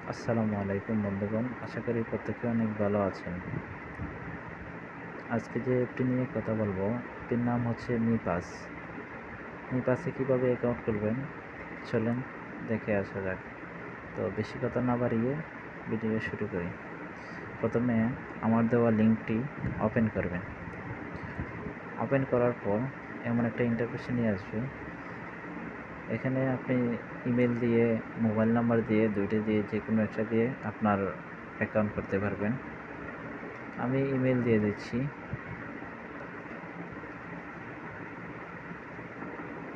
আসসালামু আলাইকুম বন্ধুগণ, আশা করি প্রত্যেকে অনেক ভালো আছেন। আজকে যে অ্যাপটি নিয়ে কথা বলবো, এটির নাম হচ্ছে মি পাস। মি পাসে কীভাবে অ্যাকাউন্ট করবেন চলেন দেখে আসা যাক। তো বেশি কথা না বাড়িয়ে ভিডিও শুরু করি। প্রথমে আমার দেওয়া লিঙ্কটি ওপেন করবেন। ওপেন করার পর এমন একটা ইন্টারফেসে নিয়ে আসবে। এখানে আপনি ইমেল দিয়ে, মোবাইল নাম্বার দিয়ে, দুইটা দিয়ে, যে কোনো একটা দিয়ে আপনার অ্যাকাউন্ট করতে পারবেন। আমি ইমেল দিয়ে দিচ্ছি।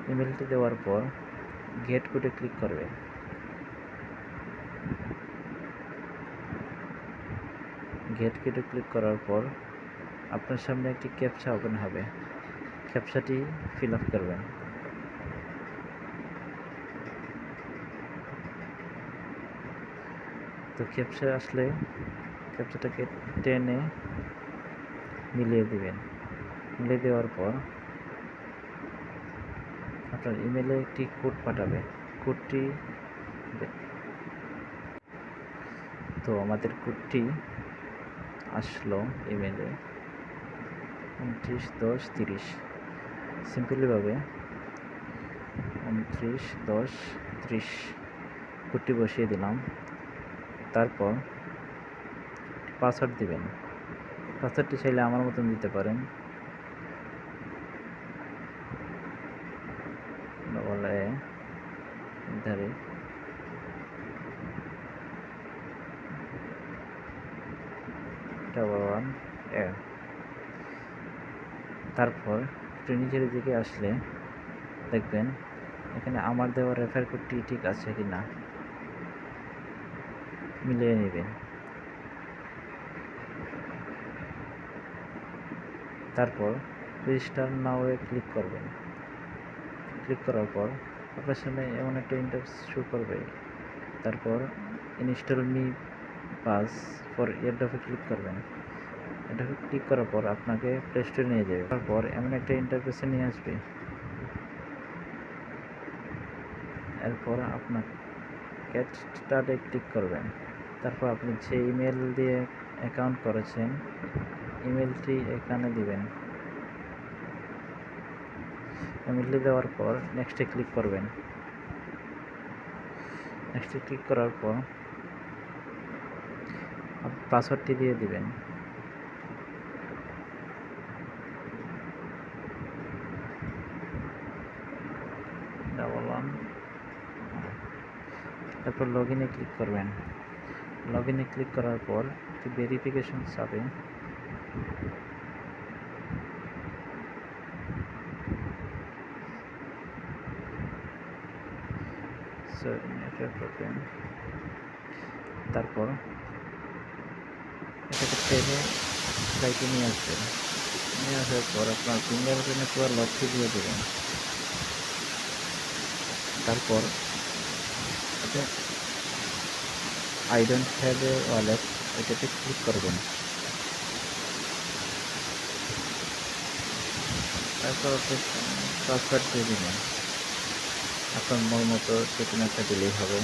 ইমেলটি দেওয়ার পর গেট কোডে ক্লিক করবেন। গেট কোডে ক্লিক করার পর আপনার সামনে একটি ক্যাপচা ওপেন হবে। ক্যাপচাটি ফিল আপ করবেন। তো ক্যাপচা আসলে ক্যাপচাটাকে টেনে মিলিয়ে দিবেন। মিলিয়ে দেওয়ার পর আপনার ইমেলে একটি কোড পাঠাবে। কোডটি তো আমাদের কোডটি আসলো ইমেলে 291030। সিম্পলিভাবে 291030 কোডটি বসিয়ে দিলাম। তারপর পাসওয়ার্ড দিবেন। পাসওয়ার্ডটি চাইলে আমার মতন দিতে পারেন, ধারে তারপর একটু নিচের দিকে আসলে দেখবেন এখানে আমার দেওয়া রেফার কোডটি ঠিক আছে কি না মিলিয়ে নেবেন। তারপর রেজিস্টার নাও-এ ক্লিক করবেন। ক্লিক করার পর আপনার সামনে এমন একটা ইন্টারফেস শো করবে। তারপর ইনস্টল মি পাস ফর এয়ারড্রপে ক্লিক করবেন। এটা ক্লিক করার পর আপনাকে প্লে স্টোরে নিয়ে যাবে। তারপর এমন একটা ইন্টারফেসে নিয়ে আসবে। এরপর আপনার গেট স্টার্টে ক্লিক করবেন। তারপর আপনি যে ইমেল দিয়ে অ্যাকাউন্ট করেছেন ইমেলটি এখানে দিবেন। ইমেলটি দেওয়ার পর নেক্সটে ক্লিক করবেন। নেক্সটে ক্লিক করার পর পাসওয়ার্ডটি দিয়ে দিবেন। তারপর লগ ইনে ক্লিক করবেন। লগ ইনে ক্লিক করার পর একটি ভেরিফিকেশন চাবে। তারপর এটাকে টেনে সাইটে নিয়ে আসবেন। নিয়ে আসার পর আপনার ফিঙ্গারপ্রিন্টে পুরো লকটি দিয়ে দেবেন। তারপর I don't have a wallet এটাতে ক্লিক করবেন। তারপর পাসওয়ার্ড দিয়ে দেবেন। আপনার মন মতো যে কোনো একটা দিলেই হবে।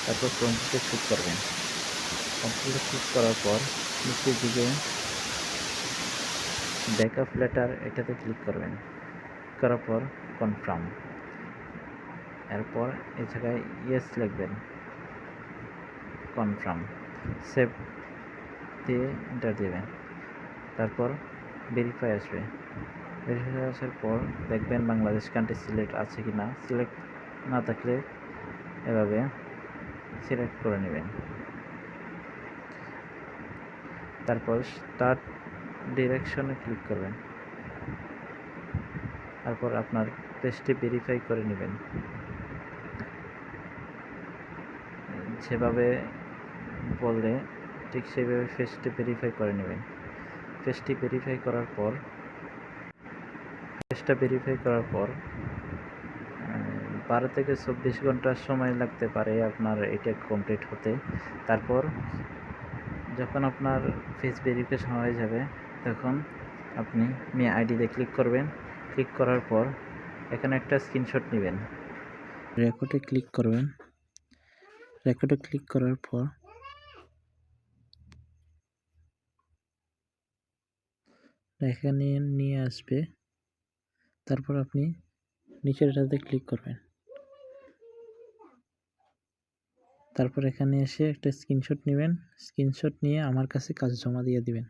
তারপর কন্টিনিউতে ক্লিক করবেন। কন্টিনিউতে ক্লিক করার পর নিচের দিকে ব্যাকআপ লেটার এটাতে ক্লিক করবেন। করার পর কনফার্ম। এরপর এই জায়গায় ইয়েস লিখবেন, কনফার্ম। সেভ দিয়ে এন্টার দেবেন। তারপর ভেরিফাই আসবে। ভেরিফাই আসার পর দেখবেন বাংলাদেশ কান্ট্রি সিলেক্ট আছে কি না। সিলেক্ট না থাকলে এভাবে সিলেক্ট করে নেবেন। তারপর স্টার্ট ডিরেকশনে ক্লিক করবেন। তারপর আপনার পেজটি ভেরিফাই করে নেবেন। যেভাবে বললে ঠিক সেভাবে পেজটি ভেরিফাই করে নেবেন। পেজটা ভেরিফাই করার পর 12 থেকে 24 ঘন্টা সময় লাগতে পারে আপনার এটা কমপ্লিট হতে। তারপর যখন আপনার ফেস ভেরিফিকেশন হয়ে যাবে তখন আপনি মি আইডিতে ক্লিক করবেন। ক্লিক করার পর এখানে একটা স্ক্রিনশট নেবেন। রেকর্ডে ক্লিক করবেন। রেকর্ডে ক্লিক করার পর এখানে নিয়ে আসবে। তারপর আপনি নিচেরটাতে ক্লিক করবেন। তারপর এখানে এসে একটা স্ক্রিনশট নেবেন। স্ক্রিনশট নিয়ে আমার কাছে কাজ জমা দিয়ে দিবেন।